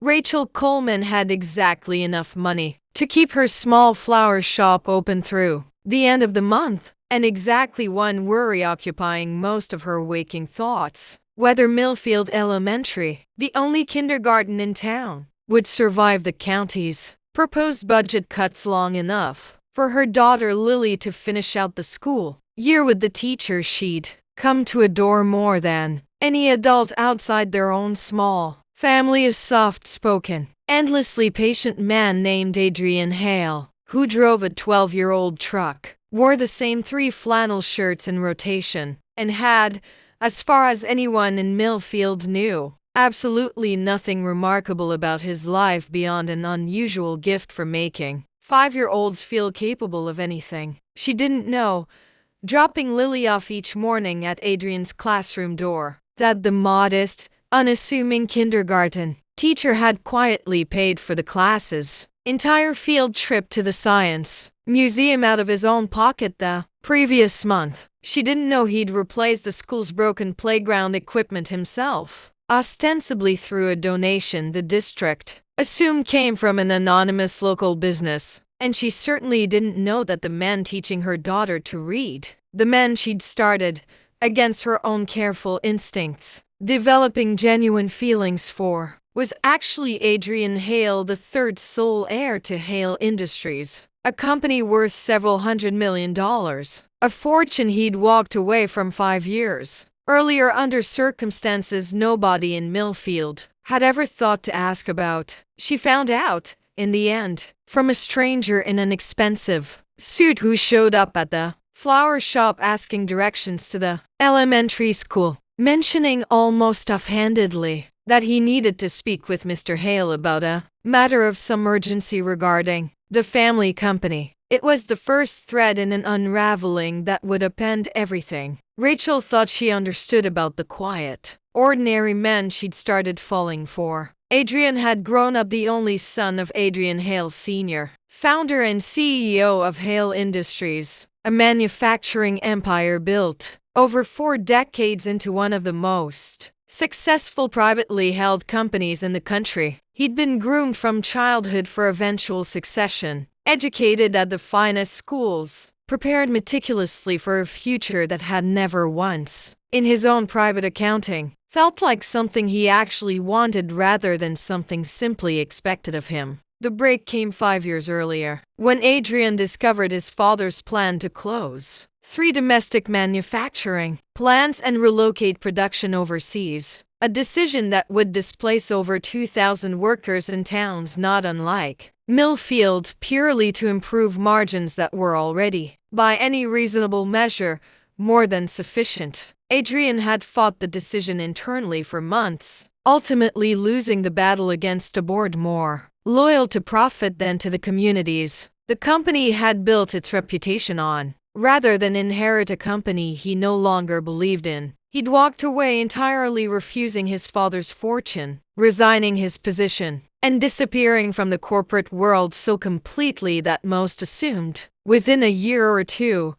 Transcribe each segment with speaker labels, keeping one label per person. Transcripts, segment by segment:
Speaker 1: Rachel Coleman had exactly enough money to keep her small flower shop open through the end of the month, and exactly one worry occupying most of her waking thoughts: whether Millfield Elementary, the only kindergarten in town, would survive the county's proposed budget cuts long enough for her daughter Lily to finish out the school year with the teacher she'd come to adore more than any adult outside their own small family. A soft-spoken, endlessly patient man named Adrian Hale, who drove a 12-year-old truck, wore the same 3 flannel shirts in rotation, and had, as far as anyone in Millfield knew, absolutely nothing remarkable about his life beyond an unusual gift for making 5-year-olds feel capable of anything. She didn't know, dropping Lily off each morning at Adrian's classroom door, that the modest, unassuming kindergarten teacher had quietly paid for the class's entire field trip to the science museum out of his own pocket the previous month. She didn't know he'd replaced the school's broken playground equipment himself, ostensibly through a donation the district assumed came from an anonymous local business. And she certainly didn't know that the man teaching her daughter to read, the man she'd started, against her own careful instincts, developing genuine feelings for, was actually Adrian Hale, the third sole heir to Hale Industries, a company worth several $100 million, a fortune he'd walked away from 5 years earlier under circumstances nobody in Millfield had ever thought to ask about. She found out, in the end, from a stranger in an expensive suit who showed up at the flower shop asking directions to the elementary school, mentioning almost offhandedly that he needed to speak with Mr. Hale about a matter of some urgency regarding the family company. It was the first thread in an unraveling that would append everything Rachel thought she understood about the quiet, ordinary men she'd started falling for. Adrian had grown up the only son of Adrian Hale Sr., founder and CEO of Hale Industries, a manufacturing empire built over 4 decades into one of the most successful privately held companies in the country. He'd been groomed from childhood for eventual succession, educated at the finest schools, prepared meticulously for a future that had never once, in his own private accounting, felt like something he actually wanted rather than something simply expected of him. The break came 5 years earlier, when Adrian discovered his father's plan to close 3 domestic manufacturing plants and relocate production overseas, a decision that would displace over 2,000 workers in towns not unlike Millfield, purely to improve margins that were already, by any reasonable measure, more than sufficient. Adrian had fought the decision internally for months, ultimately losing the battle against a board more loyal to profit than to the communities the company had built its reputation on. Rather than inherit a company he no longer believed in, he'd walked away entirely, refusing his father's fortune, resigning his position, and disappearing from the corporate world so completely that most assumed, within a year or two,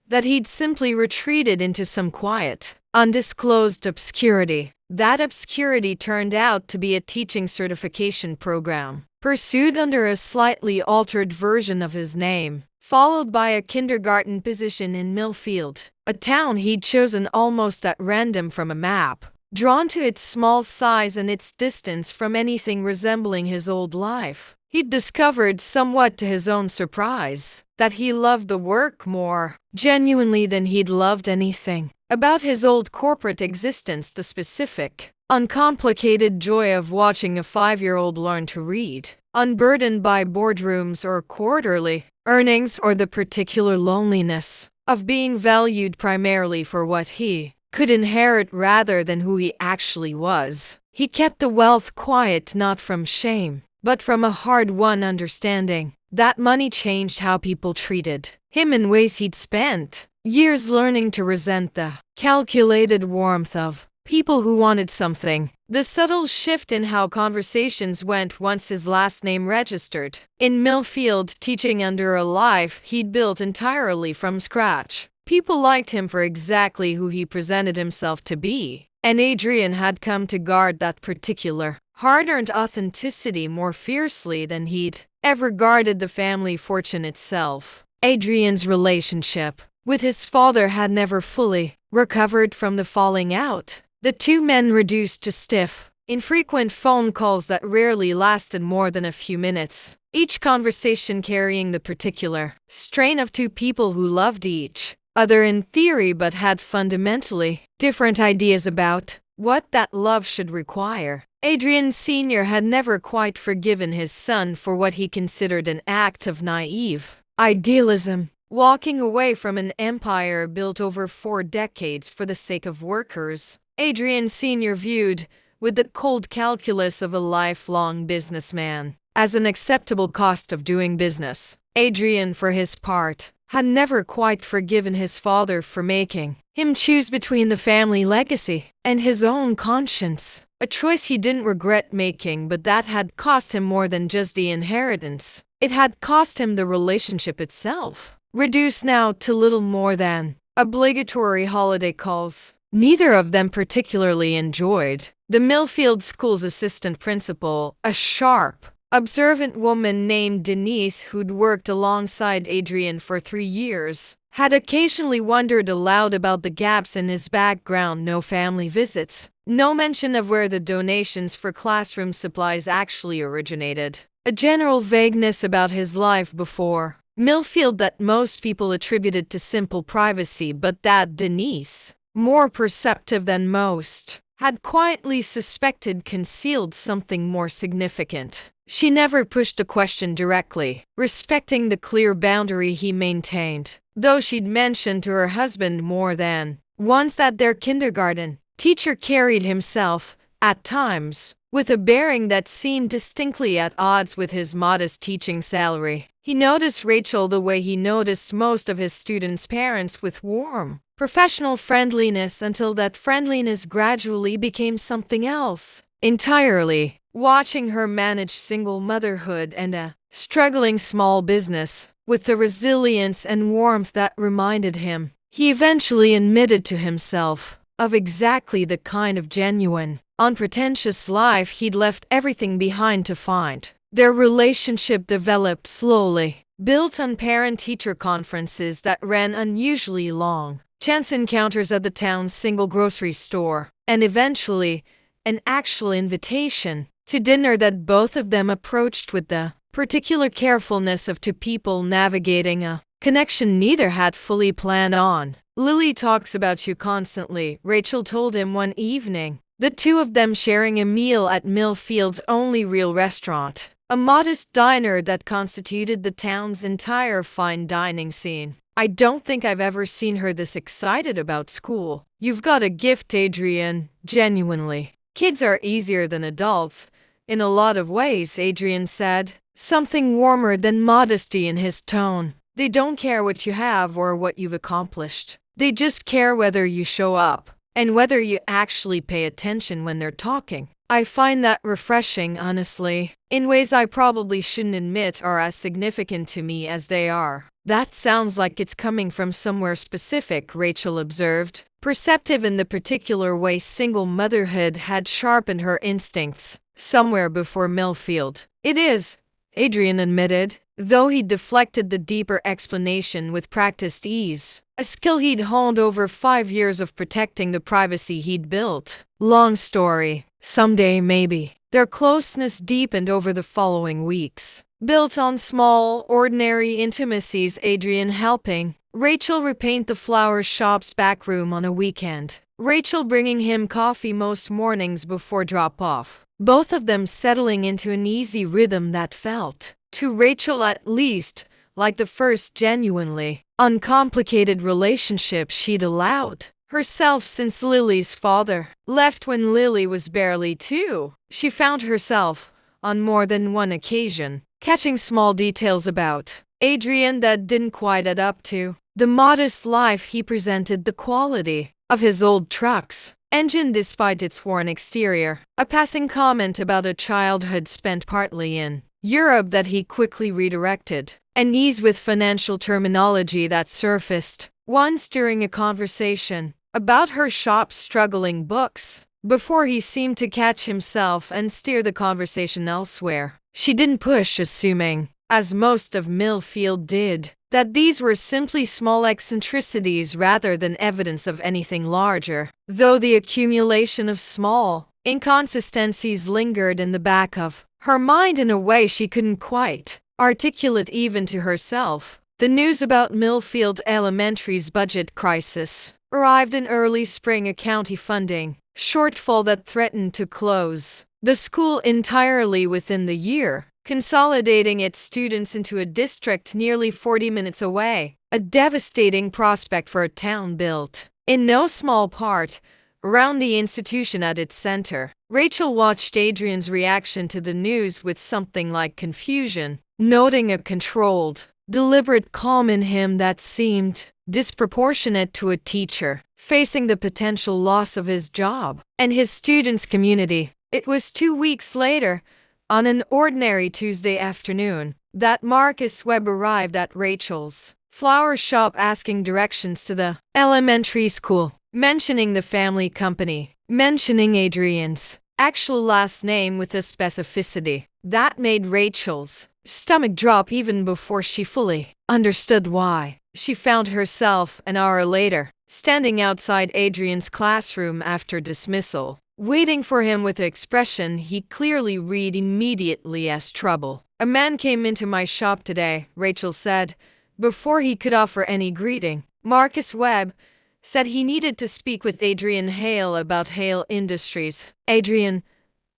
Speaker 1: that he'd simply retreated into some quiet, undisclosed obscurity. That obscurity turned out to be a teaching certification program, pursued under a slightly altered version of his name, followed by a kindergarten position in Millfield, a town he'd chosen almost at random from a map, drawn to its small size and its distance from anything resembling his old life. He'd discovered, somewhat to his own surprise, that he loved the work more genuinely than he'd loved anything about his old corporate existence. The specific, uncomplicated joy of watching a 5-year-old learn to read, unburdened by boardrooms or quarterly earnings, or the particular loneliness of being valued primarily for what he could inherit rather than who he actually was. He kept the wealth quiet, not from shame, but from a hard-won understanding that money changed how people treated him in ways he'd spent years learning to resent: the calculated warmth of people who wanted something, the subtle shift in how conversations went once his last name registered in Millfield, teaching under a life he'd built entirely from scratch. People liked him for exactly who he presented himself to be, and Adrian had come to guard that particular hard-earned authenticity more fiercely than he'd ever guarded the family fortune itself. Adrian's relationship with his father had never fully recovered from the falling out. The two men reduced to stiff, infrequent phone calls that rarely lasted more than a few minutes, each conversation carrying the particular strain of two people who loved each other in theory but had fundamentally different ideas about what that love should require. Adrian Sr. had never quite forgiven his son for what he considered an act of naive idealism, walking away from an empire built over 4 decades for the sake of workers. Adrian Sr. viewed, with the cold calculus of a lifelong businessman, as an acceptable cost of doing business. Adrian, for his part, had never quite forgiven his father for making him choose between the family legacy and his own conscience, a choice he didn't regret making, but that had cost him more than just the inheritance. It had cost him the relationship itself, reduced now to little more than obligatory holiday calls. Neither of them particularly enjoyed. The Millfield School's assistant principal, a sharp, observant woman named Denise who'd worked alongside Adrian for 3 years, had occasionally wondered aloud about the gaps in his background. No family visits, no mention of where the donations for classroom supplies actually originated. A general vagueness about his life before Millfield that most people attributed to simple privacy, but that Denise, more perceptive than most, had quietly suspected concealed something more significant. She never pushed a question directly, respecting the clear boundary he maintained, though she'd mentioned to her husband more than once that their kindergarten teacher carried himself, at times, with a bearing that seemed distinctly at odds with his modest teaching salary. He noticed Rachel the way he noticed most of his students' parents, with warm, professional friendliness, until that friendliness gradually became something else entirely. Watching her manage single motherhood and a struggling small business with the resilience and warmth that reminded him, he eventually admitted to himself, of exactly the kind of genuine, unpretentious life he'd left everything behind to find. Their relationship developed slowly, built on parent-teacher conferences that ran unusually long, chance encounters at the town's single grocery store, and eventually, an actual invitation to dinner that both of them approached with the particular carefulness of two people navigating a connection neither had fully planned on. "Lily talks about you constantly," Rachel told him one evening, the two of them sharing a meal at Millfield's only real restaurant, a modest diner that constituted the town's entire fine dining scene. "I don't think I've ever seen her this excited about school. You've got a gift, Adrian, genuinely. Kids are easier than adults, in a lot of ways," Adrian said, something warmer than modesty in his tone. "They don't care what you have or what you've accomplished. They just care whether you show up, and whether you actually pay attention when they're talking. I find that refreshing, honestly, in ways I probably shouldn't admit are as significant to me as they are." "That sounds like it's coming from somewhere specific," Rachel observed, perceptive in the particular way single motherhood had sharpened her instincts. "Somewhere before Millfield." "It is," Adrian admitted, though he deflected the deeper explanation with practiced ease, a skill he'd honed over 5 years of protecting the privacy he'd built. "Long story. Someday, maybe." Their closeness deepened over the following weeks, built on small, ordinary intimacies. Adrian helping Rachel repaint the flower shop's back room on a weekend, Rachel bringing him coffee most mornings before drop-off, both of them settling into an easy rhythm that felt, to Rachel at least, like the first genuinely uncomplicated relationship she'd allowed herself since Lily's father left when Lily was barely 2. She found herself, on more than one occasion, catching small details about Adrian that didn't quite add up to the modest life he presented, the quality of his old truck's engine despite its worn exterior, a passing comment about a childhood spent partly in Europe that he quickly redirected, an ease with financial terminology that surfaced once during a conversation about her shop's struggling books. before he seemed to catch himself and steer the conversation elsewhere. She didn't push, assuming, as most of Millfield did, that these were simply small eccentricities rather than evidence of anything larger, though the accumulation of small inconsistencies lingered in the back of her mind in a way she couldn't quite articulate even to herself. The news about Millfield Elementary's budget crisis arrived in early spring, a county funding shortfall that threatened to close the school entirely within the year, consolidating its students into a district nearly 40 minutes away, a devastating prospect for a town built, in no small part, around the institution at its center. Rachel watched Adrian's reaction to the news with something like confusion, noting a controlled, deliberate calm in him that seemed disproportionate to a teacher facing the potential loss of his job and his students' community. It was 2 weeks later, on an ordinary Tuesday afternoon, that Marcus Webb arrived at Rachel's flower shop asking directions to the elementary school, mentioning the family company, mentioning Adrian's actual last name with a specificity that made Rachel's stomach drop even before she fully understood why. She found herself, an hour later, standing outside Adrian's classroom after dismissal, waiting for him with an expression he clearly read immediately as trouble. "A man came into my shop today," Rachel said, before he could offer any greeting. "Marcus Webb said he needed to speak with Adrian Hale about Hale Industries." "Adrian?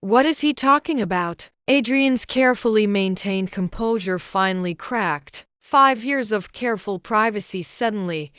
Speaker 1: What is he talking about?" Adrian's carefully maintained composure finally cracked. 5 years of careful privacy suddenly,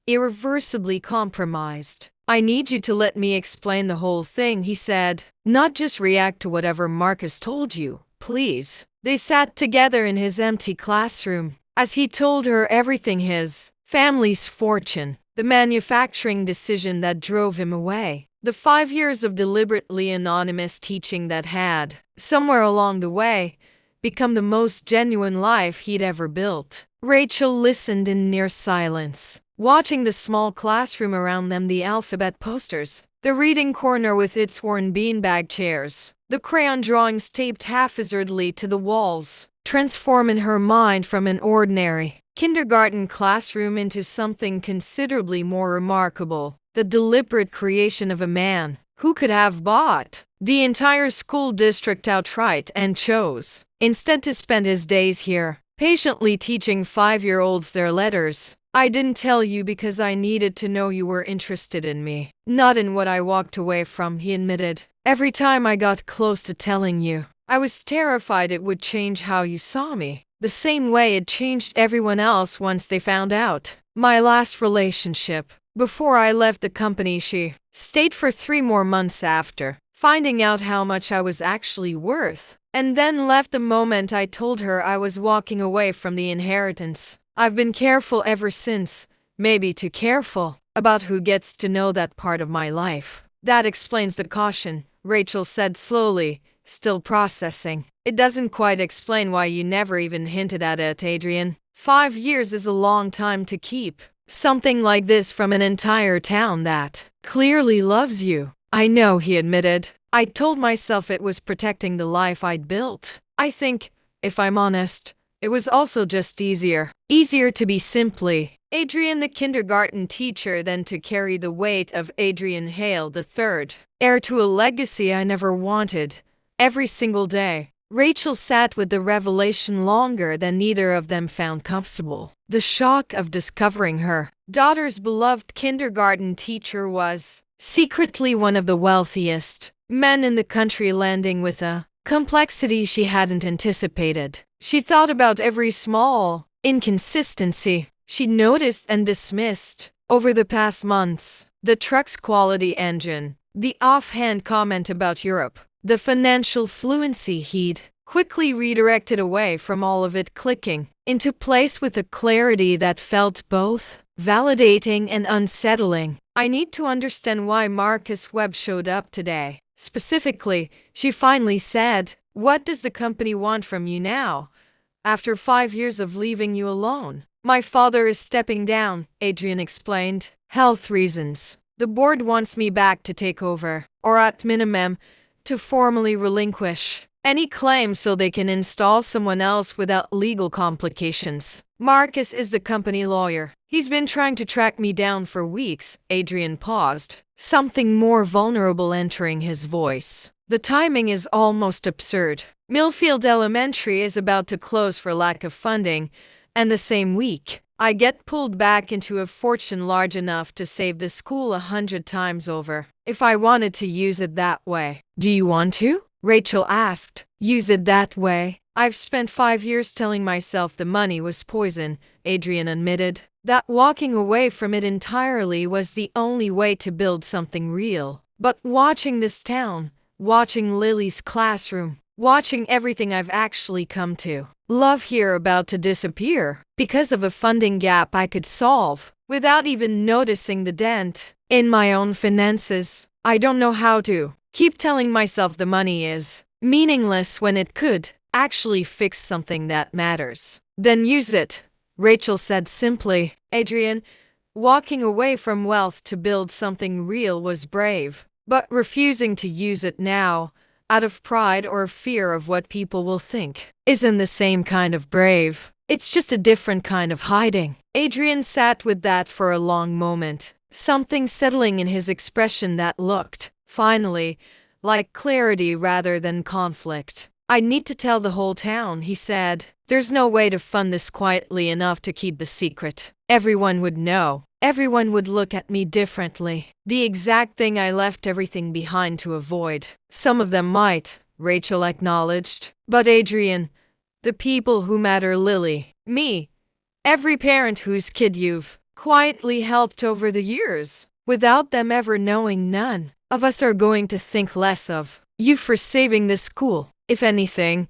Speaker 1: irreversibly compromised. "I need you to let me explain the whole thing," he said, "not just react to whatever Marcus told you, please." They sat together in his empty classroom as he told her everything: his family's fortune, the manufacturing decision that drove him away, the 5 years of deliberately anonymous teaching that had, somewhere along the way, become the most genuine life he'd ever built. Rachel listened in near silence, watching the small classroom around them, the alphabet posters, the reading corner with its worn beanbag chairs, the crayon drawings taped haphazardly to the walls, transform in her mind from an ordinary kindergarten classroom into something considerably more remarkable, the deliberate creation of a man who could have bought the entire school district outright and chose instead to spend his days here, patiently teaching 5-year-olds their letters. "I didn't tell you because I needed to know you were interested in me, not in what I walked away from," he admitted. "Every time I got close to telling you, I was terrified it would change how you saw me, the same way it changed everyone else once they found out. My last relationship, before I left the company, she stayed for 3 more months after finding out how much I was actually worth, and then left the moment I told her I was walking away from the inheritance. I've been careful ever since, maybe too careful, about who gets to know that part of my life." "That explains the caution," Rachel said slowly, still processing. "It doesn't quite explain why you never even hinted at it, Adrian. 5 years is a long time to keep something like this from an entire town that clearly loves you." "I know," he admitted. "I told myself it was protecting the life I'd built. I think, if I'm honest, it was also just easier to be simply Adrian the kindergarten teacher than to carry the weight of Adrian Hale III, heir to a legacy I never wanted, every single day." Rachel sat with the revelation longer than neither of them found comfortable. The shock of discovering her daughter's beloved kindergarten teacher was secretly one of the wealthiest men in the country, landing with a complexity she hadn't anticipated. She thought about every small inconsistency she noticed and dismissed over the past months: the truck's quality engine, the offhand comment about Europe, the financial fluency he'd quickly redirected away from, all of it clicking into place with a clarity that felt both validating and unsettling. "I need to understand why Marcus Webb showed up today. Specifically," she finally said. "What does the company want from you now, after 5 years of leaving you alone?" "My father is stepping down," Adrian explained. "Health reasons. The board wants me back to take over, or at minimum, to formally relinquish any claim so they can install someone else without legal complications. Marcus is the company lawyer. He's been trying to track me down for weeks. Adrian paused, something more vulnerable entering his voice. The timing is almost absurd. Millfield Elementary is about to close for lack of funding, and the same week, I get pulled back into a fortune large enough to save the school 100 times over, if I wanted to use it that way. Do you want to? Rachel asked. Use it that way? I've spent 5 years telling myself the money was poison, Adrian admitted. That walking away from it entirely was the only way to build something real. But watching this town, watching Lily's classroom, watching everything I've actually come to love here about to disappear because of a funding gap I could solve without even noticing the dent in my own finances. I don't know how to keep telling myself the money is meaningless when it could actually fix something that matters. Then use it, Rachel said simply. Adrian, walking away from wealth to build something real was brave, but refusing to use it now, out of pride or fear of what people will think, isn't the same kind of brave. It's just a different kind of hiding. Adrian sat with that for a long moment, something settling in his expression that looked, finally, like clarity rather than conflict. I need to tell the whole town, he said. There's no way to fund this quietly enough to keep the secret. Everyone would know. Everyone would look at me differently. The exact thing I left everything behind to avoid. Some of them might, Rachel acknowledged. But Adrian, the people who matter, Lily, me, every parent whose kid you've quietly helped over the years, without them ever knowing, none of us are going to think less of you for saving this school. If anything,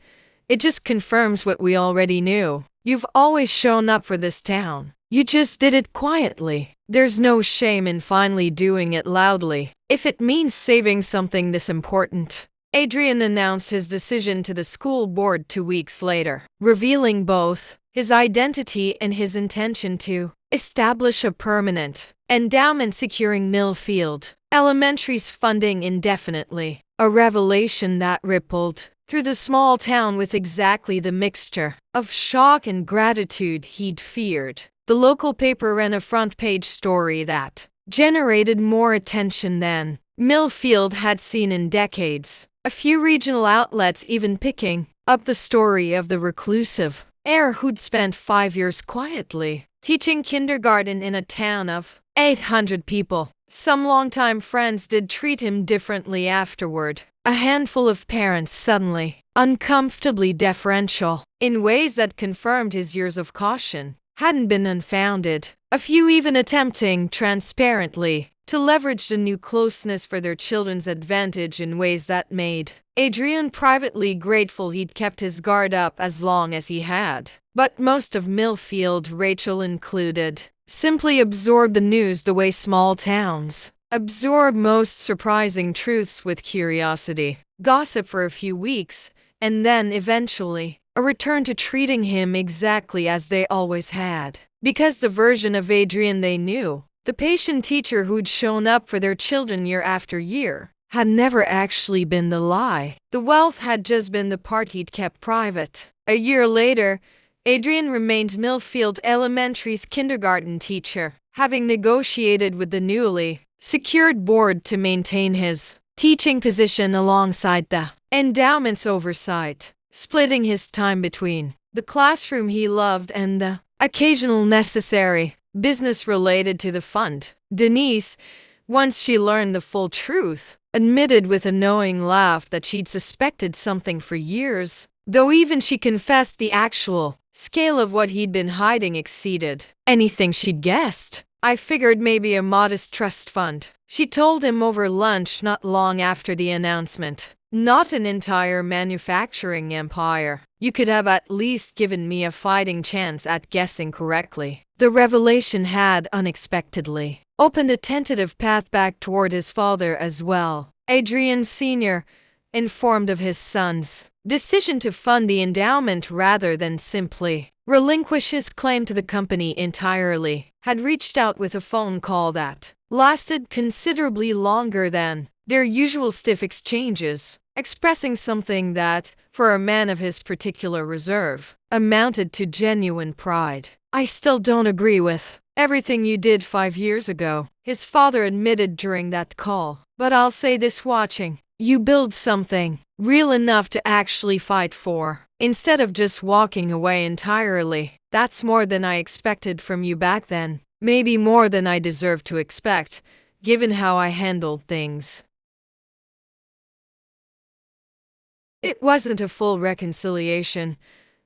Speaker 1: it just confirms what we already knew. You've always shown up for this town. You just did it quietly. There's no shame in finally doing it loudly, if it means saving something this important. Adrian announced his decision to the school board 2 weeks later, revealing both his identity and his intention to establish a permanent endowment securing Millfield Elementary's funding indefinitely, a revelation that rippled through the small town with exactly the mixture of shock and gratitude he'd feared. The local paper ran a front-page story that generated more attention than Millfield had seen in decades. A few regional outlets even picking up the story of the reclusive heir who'd spent 5 years quietly teaching kindergarten in a town of 800 people. Some longtime friends did treat him differently afterward. A handful of parents suddenly uncomfortably deferential in ways that confirmed his years of caution hadn't been unfounded. A few even attempting transparently to leverage the new closeness for their children's advantage in ways that made Adrian privately grateful he'd kept his guard up as long as he had. But most of Millfield, Rachel included, simply absorbed the news the way small towns absorb most surprising truths with curiosity. Gossip for a few weeks, and then eventually a return to treating him exactly as they always had. Because the version of Adrian they knew, the patient teacher who'd shown up for their children year after year, had never actually been the lie. The wealth had just been the part he'd kept private. A year later, Adrian remained Millfield Elementary's kindergarten teacher, having negotiated with the newly secured board to maintain his teaching position alongside the endowment's oversight, splitting his time between the classroom he loved and the occasional necessary business related to the fund. Denise, once she learned the full truth, admitted with a knowing laugh that she'd suspected something for years, though even she confessed the actual scale of what he'd been hiding exceeded anything she'd guessed. I figured maybe a modest trust fund, she told him over lunch not long after the announcement. Not an entire manufacturing empire. You could have at least given me a fighting chance at guessing correctly. The revelation had, unexpectedly, opened a tentative path back toward his father as well. Adrian Sr., informed of his son's decision to fund the endowment rather than simply relinquish his claim to the company entirely, had reached out with a phone call that lasted considerably longer than their usual stiff exchanges, expressing something that, for a man of his particular reserve, amounted to genuine pride. "I still don't agree with everything you did 5 years ago," his father admitted during that call. "But I'll say this: watching you build something real enough to actually fight for, instead of just walking away entirely, that's more than I expected from you back then. Maybe more than I deserve to expect, given how I handled things." It wasn't a full reconciliation,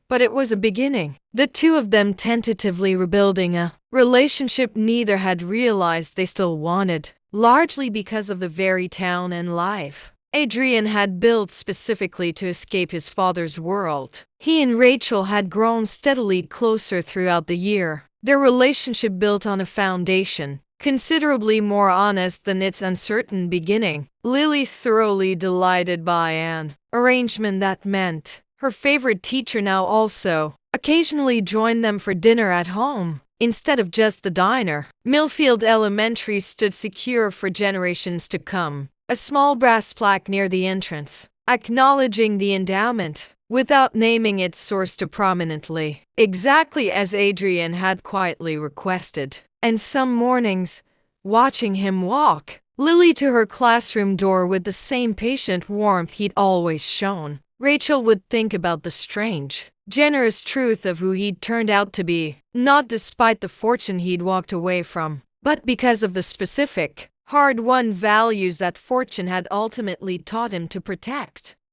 Speaker 1: but it was a beginning. The two of them tentatively rebuilding a relationship neither had realized they still wanted, largely because of the very town and life Adrian had built specifically to escape his father's world. He and Rachel had grown steadily closer throughout the year, their relationship built on a foundation considerably more honest than its uncertain beginning. Lily, thoroughly delighted by an arrangement that meant her favorite teacher now also occasionally joined them for dinner at home, instead of just the diner. Millfield Elementary stood secure for generations to come, a small brass plaque near the entrance, acknowledging the endowment, without naming its source too prominently, exactly as Adrian had quietly requested. And some mornings, watching him walk Lily to her classroom door with the same patient warmth he'd always shown, Rachel would think about the strange, generous truth of who he'd turned out to be, not despite the fortune he'd walked away from, but because of the specific, hard-won values that fortune had ultimately taught him to protect.